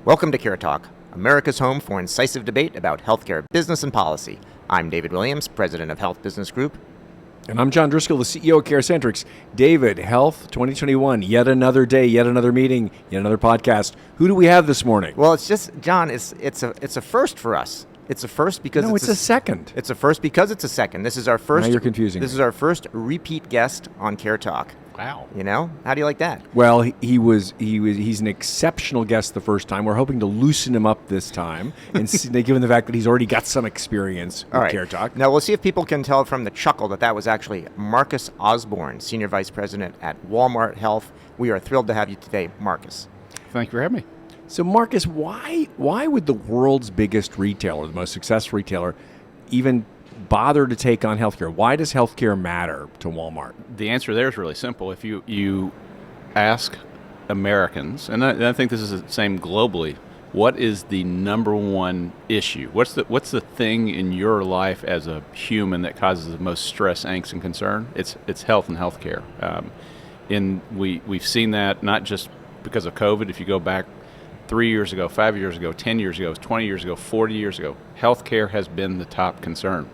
Welcome to CareTalk, America's home for incisive debate about healthcare business and policy. I'm David Williams, president of Health Business Group. And I'm John Driscoll, the CEO of CareCentrix. David, Health 2021, yet another day, yet another meeting, yet another podcast. Who do we have this morning? Well, it's just, John, it's a first for us. It's a first because it's a second. It's a first because it's a second. This is our first. Now you're confusing This me. is our first repeat guest on CareTalk. Wow. You know, how do you like that? Well, he's an exceptional guest the first time. We're hoping to loosen him up this time, and given the fact that he's already got some experience with CareTalk. Now we'll see if people can tell from the chuckle that was actually Marcus Osborne, senior vice president at Walmart Health. We are thrilled to have you today, Marcus. Thank you for having me. So, Marcus, why would the world's biggest retailer, the most successful retailer, even bother to take on healthcare? Why does healthcare matter to Walmart? The answer there is really simple. If you ask Americans, and I think this is the same globally, what is the number one issue? What's the thing in your life as a human that causes the most stress, angst, and concern? It's health and healthcare. We've seen that not just because of COVID. If you go back 3 years ago, 5 years ago, 10 years ago, 20 years ago, 40 years ago, healthcare has been the top concern.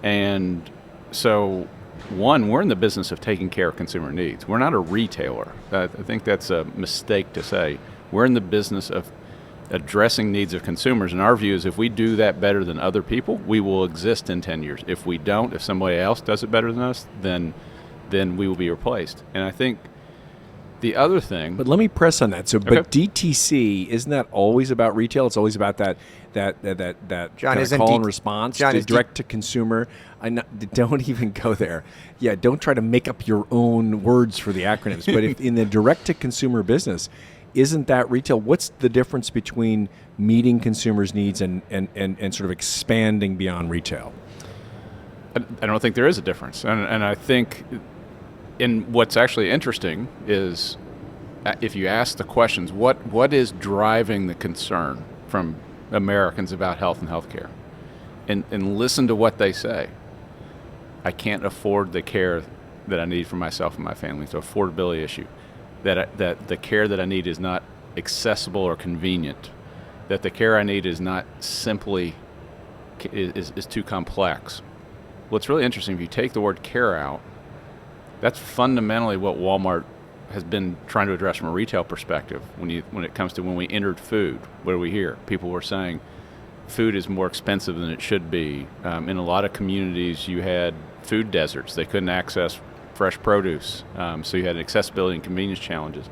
And so, one, we're in the business of taking care of consumer needs. We're not a retailer. I think that's a mistake to say. We're in the business of addressing needs of consumers. And our view is if we do that better than other people, we will exist in 10 years. If we don't, if somebody else does it better than us, then we will be replaced. And I think the other thing... But let me press on that. So, okay. But DTC, isn't that always about retail? It's always about that John, kind of call and response, John, to direct to consumer. Don't even go there. Yeah, don't try to make up your own words for the acronyms. But if in the direct to consumer business, isn't that retail? What's the difference between meeting consumers' needs and sort of expanding beyond retail? I don't think there is a difference. And I think... And what's actually interesting is if you ask the questions, what is driving the concern from Americans about health and healthcare? And listen to what they say. I can't afford the care that I need for myself and my family. It's an affordability issue. That the care that I need is not accessible or convenient. That the care I need is not simply, is too complex. What's really interesting, if you take the word care out, that's fundamentally what Walmart has been trying to address from a retail perspective. When it comes to when we entered food, what do we hear? People were saying food is more expensive than it should be. In a lot of communities, you had food deserts. They couldn't access fresh produce, so you had accessibility and convenience challenges.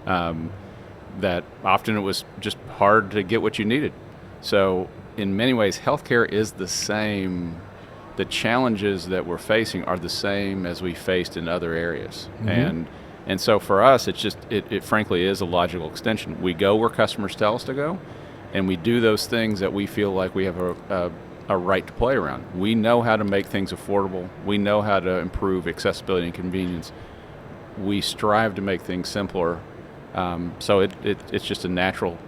That often it was just hard to get what you needed. So in many ways, healthcare is the same. The challenges that we're facing are the same as we faced in other areas. Mm-hmm. And so for us, it frankly is a logical extension. We go where customers tell us to go, and we do those things that we feel like we have a right to play around. We know how to make things affordable. We know how to improve accessibility and convenience. We strive to make things simpler. So it's just a natural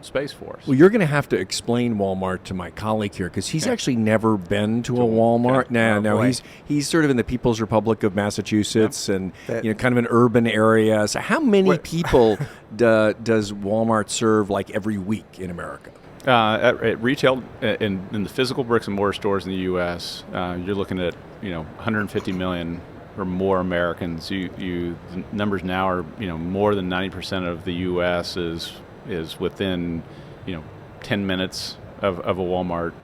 space for us. Well, you're going to have to explain Walmart to my colleague here because he's actually never been to a Walmart. No, he's sort of in the People's Republic of Massachusetts and kind of an urban area. So how many people does Walmart serve like every week in America? At retail, in the physical bricks and mortar stores in the U.S., you're looking at 150 million or more Americans. The numbers now are more than 90% of the U.S. is within 10 minutes of a Walmart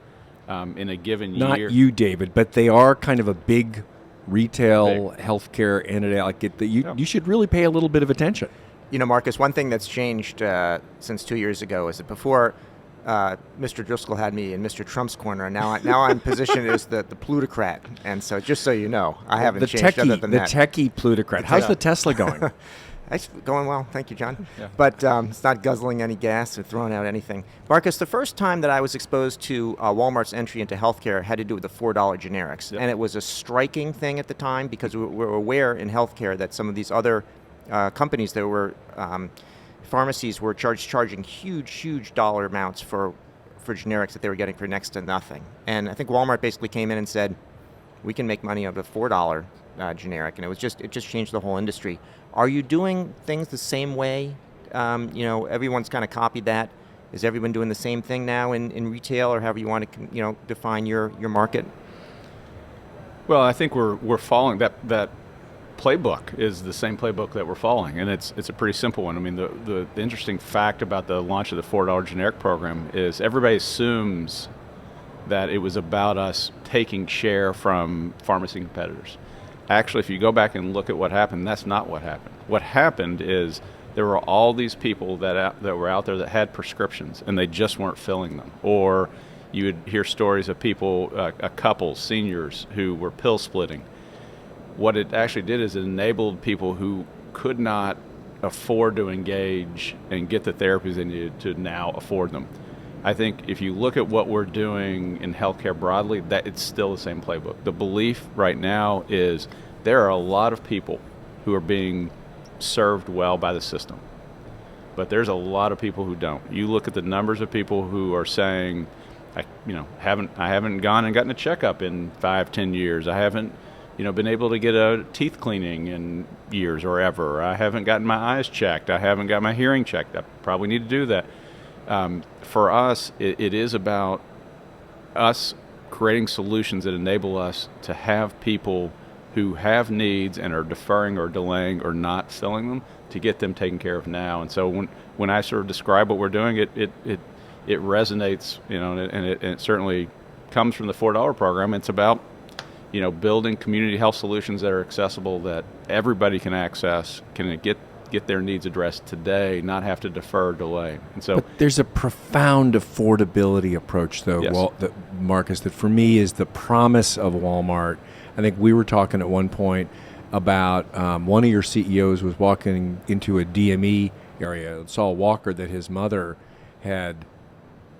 in a given year. Not you, David, but they are kind of a big retail healthcare entity. You should really pay a little bit of attention. Marcus, one thing that's changed since 2 years ago is that before Mr. Driscoll had me in Mr. Trump's corner, and now I'm positioned as the plutocrat. And so just so you know, I haven't changed other than that. The techie plutocrat. How's the Tesla going? It's going well. Thank you, John. Yeah. But it's not guzzling any gas or throwing out anything. Marcus, the first time that I was exposed to Walmart's entry into healthcare had to do with the $4 generics. Yep. And it was a striking thing at the time because we were aware in healthcare that some of these other companies that were pharmacies were charging huge dollar amounts for generics that they were getting for next to nothing. And I think Walmart basically came in and said, we can make money out of a $4 generic, and it just changed the whole industry. Are you doing things the same way? Everyone's kind of copied that. Is everyone doing the same thing now in retail, or however you want to define your market? Well, I think we're following that playbook is the same playbook that we're following, and it's a pretty simple one. I mean, the interesting fact about the launch of the $4 generic program is everybody assumes that it was about us taking share from pharmacy competitors. Actually, if you go back and look at what happened, that's not what happened. What happened is there were all these people that were out there that had prescriptions, and they just weren't filling them. Or you would hear stories of people, a couple, seniors, who were pill splitting. What it actually did is it enabled people who could not afford to engage and get the therapies they needed to now afford them. I think if you look at what we're doing in healthcare broadly, that it's still the same playbook. The belief right now is there are a lot of people who are being served well by the system, but there's a lot of people who don't. You look at the numbers of people who are saying, I haven't gone and gotten a checkup in 5-10 years. I haven't been able to get a teeth cleaning in years or ever. I haven't gotten my eyes checked. I haven't got my hearing checked. I probably need to do that. For us, it is about us creating solutions that enable us to have people who have needs and are deferring or delaying or not filling them to get them taken care of now. And so when I sort of describe what we're doing, it resonates, and it certainly comes from the $4 program. It's about building community health solutions that are accessible, that everybody can access, can get their needs addressed today, not have to defer or delay. And so, but there's a profound affordability approach, though, yes. Marcus, that for me is the promise of Walmart. I think we were talking at one point about one of your CEOs was walking into a DME area, saw a walker that his mother had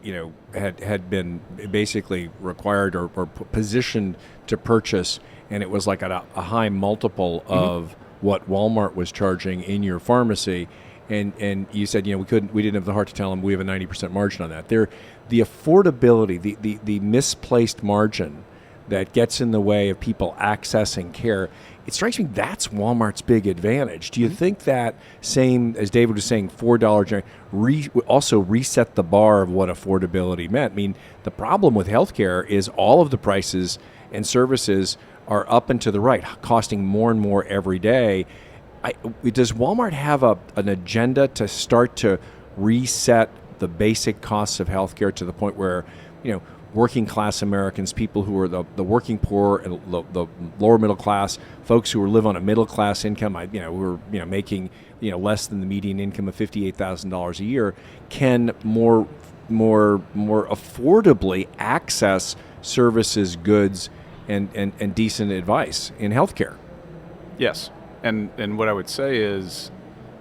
been basically required or positioned to purchase, and it was like at a high multiple of what Walmart was charging in your pharmacy, and you said we didn't have the heart to tell them we have a 90% margin on that. The affordability, the misplaced margin that gets in the way of people accessing care, it strikes me that's Walmart's big advantage. Do you think that same, as David was saying, $4 also reset the bar of what affordability meant? I mean, the problem with healthcare is all of the prices and services are up and to the right, costing more and more every day. Does Walmart have an agenda to start to reset the basic costs of healthcare to the point where, working class Americans, people who are the working poor and the lower middle class, folks who live on a middle class income, who are making less than the median income of $58,000 a year, can more affordably access services, goods, and decent advice in healthcare? Yes, and what I would say is,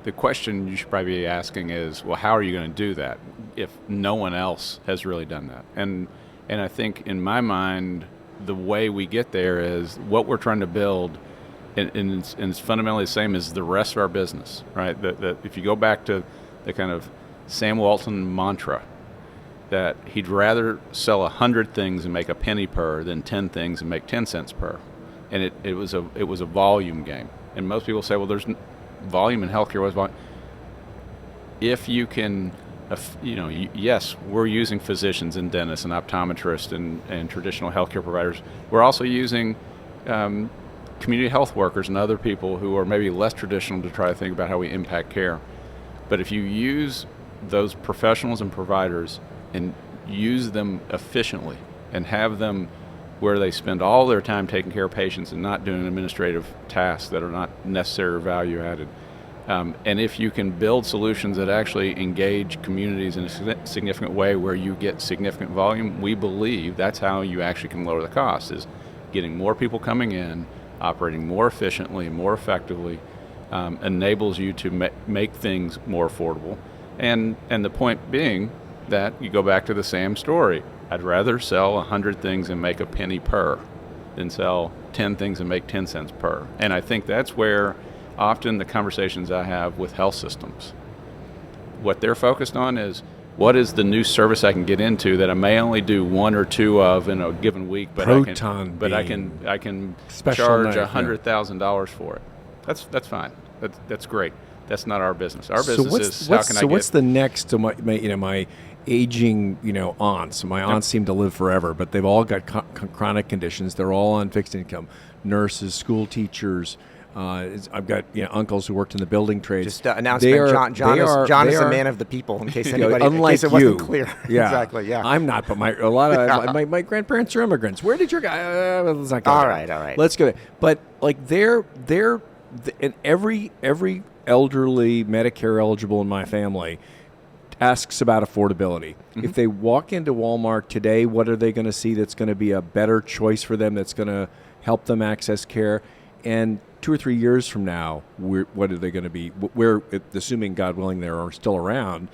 the question you should probably be asking is, well, how are you going to do that if no one else has really done that? And I think in my mind, the way we get there is what we're trying to build, and it's fundamentally the same as the rest of our business, right? That if you go back to the kind of Sam Walton mantra, that he'd rather sell 100 things and make a penny per than 10 things and make 10 cents per. And it was a volume game. And most people say, well, there's volume in healthcare. What's volume? If you can, yes, we're using physicians and dentists and optometrists and traditional healthcare providers. We're also using community health workers and other people who are maybe less traditional to try to think about how we impact care. But if you use those professionals and providers and use them efficiently and have them where they spend all their time taking care of patients and not doing administrative tasks that are not necessary or value added. And if you can build solutions that actually engage communities in a significant way where you get significant volume, we believe that's how you actually can lower the cost, is getting more people coming in, operating more efficiently, more effectively, enables you to make things more affordable. And the point being that you go back to the Sam story. I'd rather sell 100 things and make a penny per than sell 10 things and make 10 cents per. And I think that's where often the conversations I have with health systems, what they're focused on is, what is the new service I can get into that I may only do one or two of in a given week, but I can charge $100,000 for it. That's fine. That's great. That's not our business. Our business is how can I get... So what's the next? My aging, aunts. My aunts seem to live forever, but they've all got chronic conditions. They're all on fixed income. Nurses, school teachers. I've got uncles who worked in the building trades. Just announcement. John is a man of the people. In case anybody, unlike in case it wasn't clear. Yeah, exactly. Yeah, I'm not, but my grandparents are immigrants. Where did your guy? Let's not go all there. right. Let's go there. But like they're and every elderly Medicare eligible in my family asks about affordability. Mm-hmm. If they walk into Walmart today, what are they going to see that's going to be a better choice for them, that's going to help them access care? And 2 or 3 years from now, what are they going to be? Where, assuming God willing, they are still around,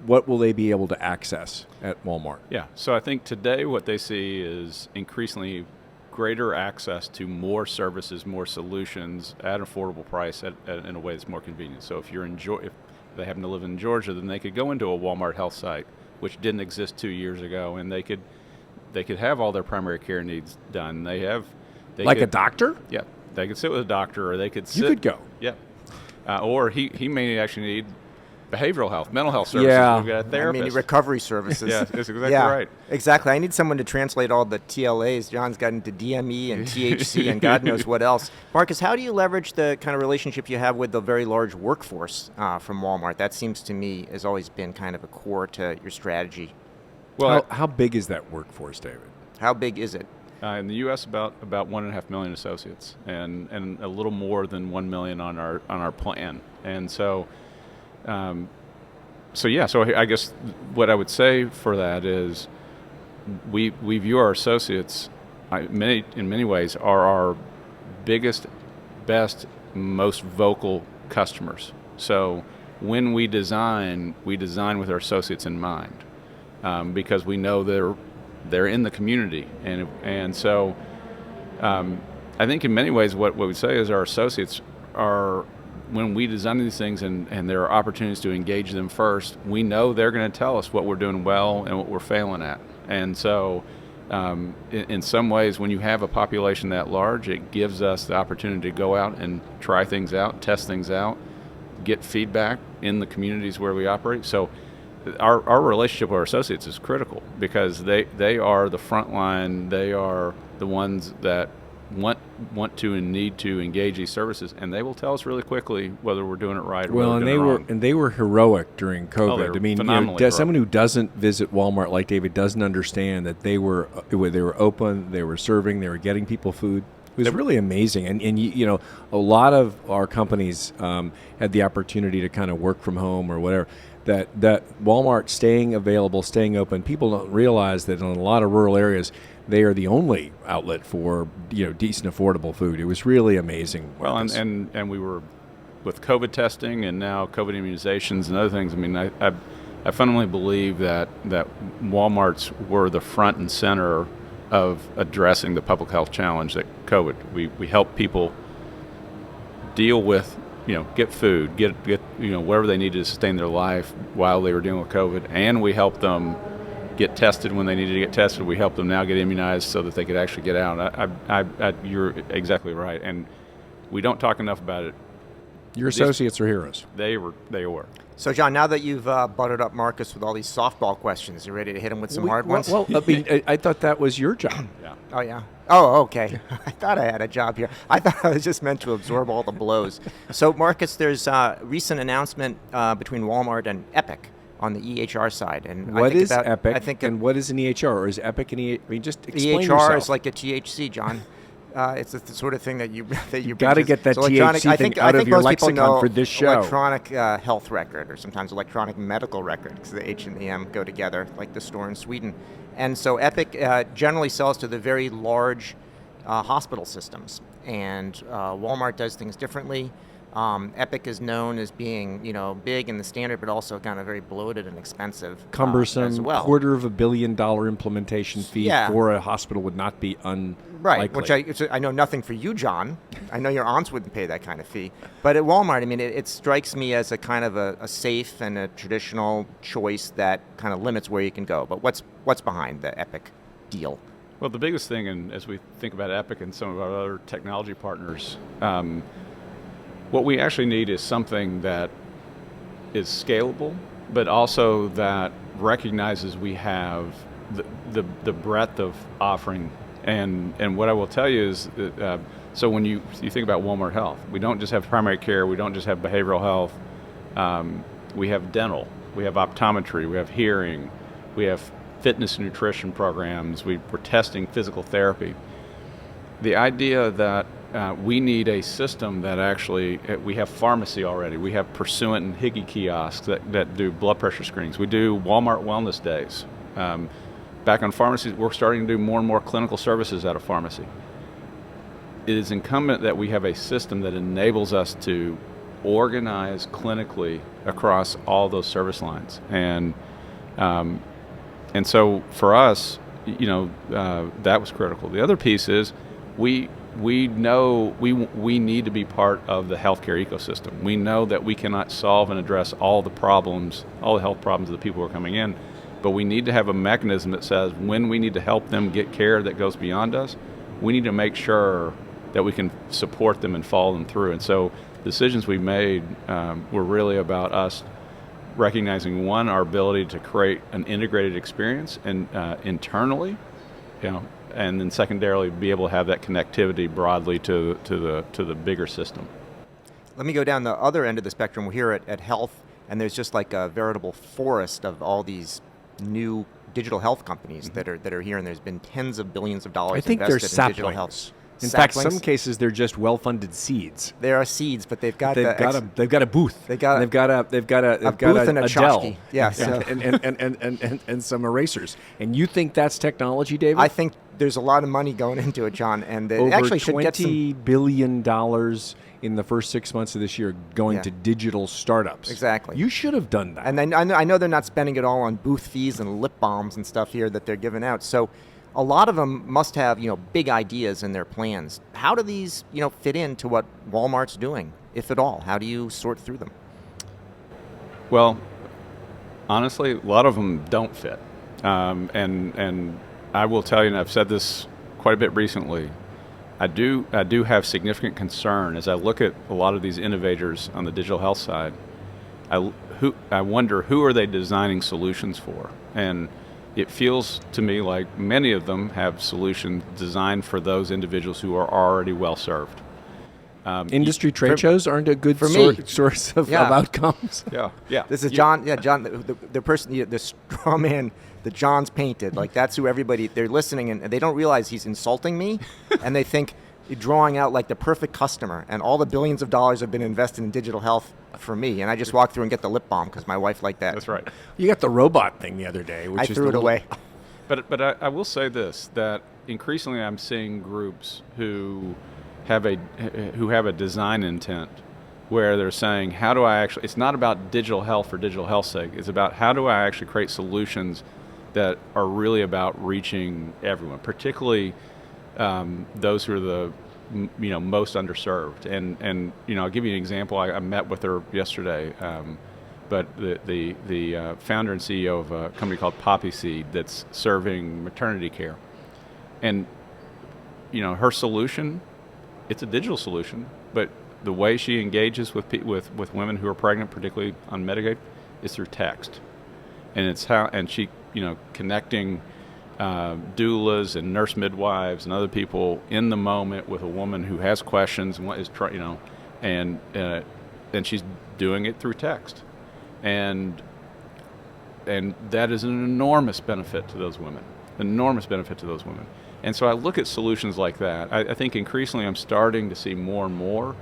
what will they be able to access at Walmart? Yeah. So I think today what they see is increasingly greater access to more services, more solutions at an affordable price in a way that's more convenient. So if if they happen to live in Georgia, then they could go into a Walmart health site, which didn't exist 2 years ago, and they could have all their primary care needs done. A doctor? Yeah. They could sit with a doctor, or they could sit. You could go. Yeah. Or he may actually need behavioral health, mental health services. Yeah. We've got a therapist. Recovery services. Yeah, that's exactly right. Exactly. I need someone to translate all the TLAs. John's got into DME and THC and God knows what else. Marcus, how do you leverage the kind of relationship you have with the very large workforce from Walmart? That seems to me has always been kind of a core to your strategy. Well, how big is that workforce, David? How big is it? In the U.S., about 1.5 million associates, and a little more than 1 million on our plan. And so, So I guess what I would say for that is, we view our associates, in many ways, are our biggest, best, most vocal customers. So when we design with our associates in mind, because we know they're in the community, and so I think in many ways what we say is our associates are, when we design these things and there are opportunities to engage them first, we know they're going to tell us what we're doing well and what we're failing at. And so in some ways, when you have a population that large, it gives us the opportunity to go out and try things out, test things out, get feedback in the communities where we operate. So our relationship with our associates is critical, because they are the front line. They are the ones that want to and need to engage these services, and they will tell us really quickly whether we're doing it right or whether we're doing it wrong. And they were heroic during COVID. Oh, I mean, phenomenally someone who doesn't visit Walmart like David doesn't understand that they were open, they were serving, they were getting people food. It was really amazing, and a lot of our companies had the opportunity to kind of work from home or whatever. That Walmart staying available, staying open, people don't realize that in a lot of rural areas, they are the only outlet for decent, affordable food. It was really amazing. Well, and we were with COVID testing and now COVID immunizations and other things. I mean, I fundamentally believe that Walmarts were the front and center of addressing the public health challenge that COVID. We helped people deal with, get food, get whatever they needed to sustain their life while they were dealing with COVID, and we helped them get tested when they needed to get tested. We helped them now get immunized so that they could actually get out. You're exactly right, and we don't talk enough about it. Your associates are heroes. They were. So, John, now that you've buttered up Marcus with all these softball questions, you ready to hit him with some hard ones? Well, I mean, I thought that was your job. Yeah. Oh, yeah. Oh, okay. I thought I had a job here. I thought I was just meant to absorb all the blows. So, Marcus, there's a recent announcement between Walmart and Epic on the EHR side. And what is Epic? I think and what is an EHR? Or is Epic an EHR? I mean, just explain EHR yourself. is like a THC, John. It's the sort of thing that you got to get that THC thing out of your lexicon for this show. Electronic health record, or sometimes electronic medical record, because the H and the M go together, like the store in Sweden. And so Epic generally sells to the very large hospital systems, and Walmart does things differently. Epic is known as being, big in the standard, but also kind of very bloated and expensive. Cumbersome, as well. $250 million implementation fee for a hospital would not be unlikely. Right, which I know nothing for you, John. I know your aunts wouldn't pay that kind of fee. But at Walmart, I mean, it strikes me as a kind of a safe and a traditional choice that kind of limits where you can go. But what's behind the Epic deal? Well, the biggest thing, and as we think about Epic and some of our other technology partners, what we actually need is something that is scalable, but also that recognizes we have the breadth of offering. And what I will tell you is that, so when you think about Walmart Health, we don't just have primary care, we don't just have behavioral health, we have dental, we have optometry, we have hearing, we have fitness and nutrition programs, we're testing physical therapy. The idea that we need a system that actually, we have pharmacy already, we have Pursuant and Higgy kiosks that do blood pressure screenings, we do Walmart Wellness Days. Back on pharmacies, we're starting to do more and more clinical services out of pharmacy. It is incumbent that we have a system that enables us to organize clinically across all those service lines. And so for us, that was critical. The other piece is we know we need to be part of the healthcare ecosystem. We know that we cannot solve and address all the health problems of the people who are coming in, but we need to have a mechanism that says when we need to help them get care that goes beyond us, we need to make sure that we can support them and follow them through. And so decisions we made were really about us recognizing, one, our ability to create an integrated experience and internally, and then secondarily be able to have that connectivity broadly to the bigger system. Let me go down the other end of the spectrum. We're here at Health, and there's just like a veritable forest of all these new digital health companies that are here, and there's been tens of billions of dollars I think invested they're in digital health. saplings. In fact, Saplings? some cases they're just well-funded seeds. There are seeds, but they've got They've got a booth. They've got a booth and a Dell. tchotchke. Yeah, so and some erasers. And you think that's technology, David? I think there's a lot of money going into it, John, and it Over actually should get $20 billion in the first 6 months of this year going to digital startups. Exactly. You should have done that. And then I know they're not spending it all on booth fees and lip balms and stuff here that they're giving out. So a lot of them must have, big ideas in their plans. How do these, fit into what Walmart's doing, if at all? How do you sort through them? Well, honestly, a lot of them don't fit. And I will tell you, and I've said this quite a bit recently, I do have significant concern as I look at a lot of these innovators on the digital health side. I wonder, who are they designing solutions for? And it feels to me like many of them have solutions designed for those individuals who are already well served. Industry trade shows aren't a good source of outcomes. Yeah. This is John. Yeah, John, the person, the straw man that John's painted. Like that's who everybody, they're listening and they don't realize he's insulting me, and they think you're drawing out like the perfect customer, and all the billions of dollars have been invested in digital health for me, and I just walk through and get the lip balm because my wife liked that. That's right. You got the robot thing the other day, which I threw it away. But I will say this, that increasingly I'm seeing groups who have a design intent where they're saying, how do I actually, it's not about digital health for digital health's sake, it's about how do I actually create solutions that are really about reaching everyone, particularly those who are the most underserved. And I'll give you an example. I met with her yesterday, but the founder and CEO of a company called Poppy Seed that's serving maternity care, and her solution, it's a digital solution, but the way she engages with women who are pregnant, particularly on Medicaid, is through text, and she connecting doulas and nurse midwives and other people in the moment with a woman who has questions and what is and she's doing it through text, and that is an enormous benefit to those women. And so I look at solutions like that. I think increasingly I'm starting to see more and more.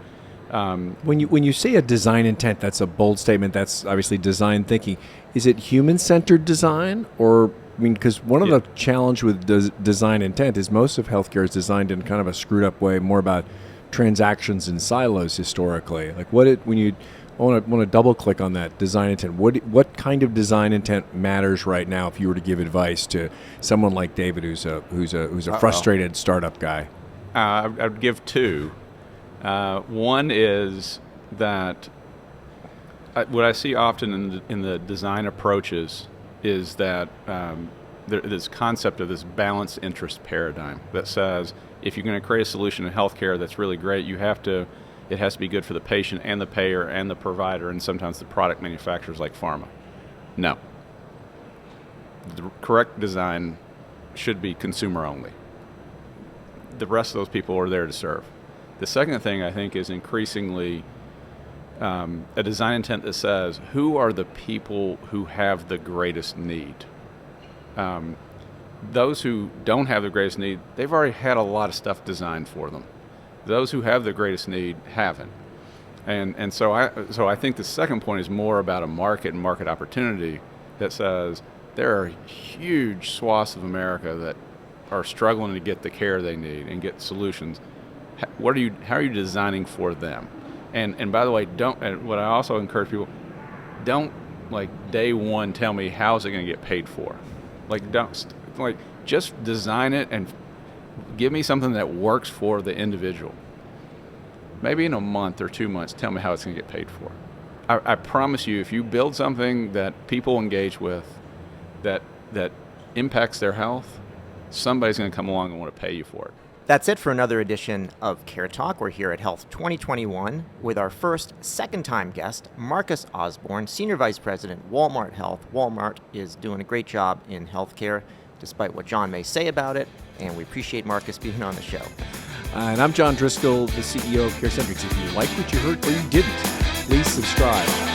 When you say a design intent, that's a bold statement. That's obviously design thinking. Is it human-centered design, or because one of the challenge with design intent is most of healthcare is designed in kind of a screwed up way, more about transactions and silos historically. Like I want to double click on that design intent. What kind of design intent matters right now if you were to give advice to someone like David, who's a frustrated startup guy? I would give two. One is that what I see often in the design approaches is that this concept of this balanced interest paradigm that says if you're going to create a solution in healthcare that's really great, it has to be good for the patient and the payer and the provider and sometimes the product manufacturers like pharma. No. the correct design should be consumer only. The rest of those people are there to serve. The second thing I think is increasingly a design intent that says, who are the people who have the greatest need? Those who don't have the greatest need, they've already had a lot of stuff designed for them. Those who have the greatest need haven't. And so I think the second point is more about a market and market opportunity that says there are huge swaths of America that are struggling to get the care they need and get solutions. How are you designing for them? And by the way, what I also encourage people, don't like day one tell me how's it going to get paid for. Just design it and give me something that works for the individual. Maybe in a month or 2 months, tell me how it's going to get paid for. I promise you, if you build something that people engage with, that impacts their health, somebody's going to come along and want to pay you for it. That's it for another edition of CareTalk. We're here at Health 2021 with our second-time guest, Marcus Osborne, Senior Vice President, Walmart Health. Walmart is doing a great job in healthcare, despite what John may say about it, and we appreciate Marcus being on the show. And I'm John Driscoll, the CEO of CareCentrix. If you liked what you heard or you didn't, please subscribe.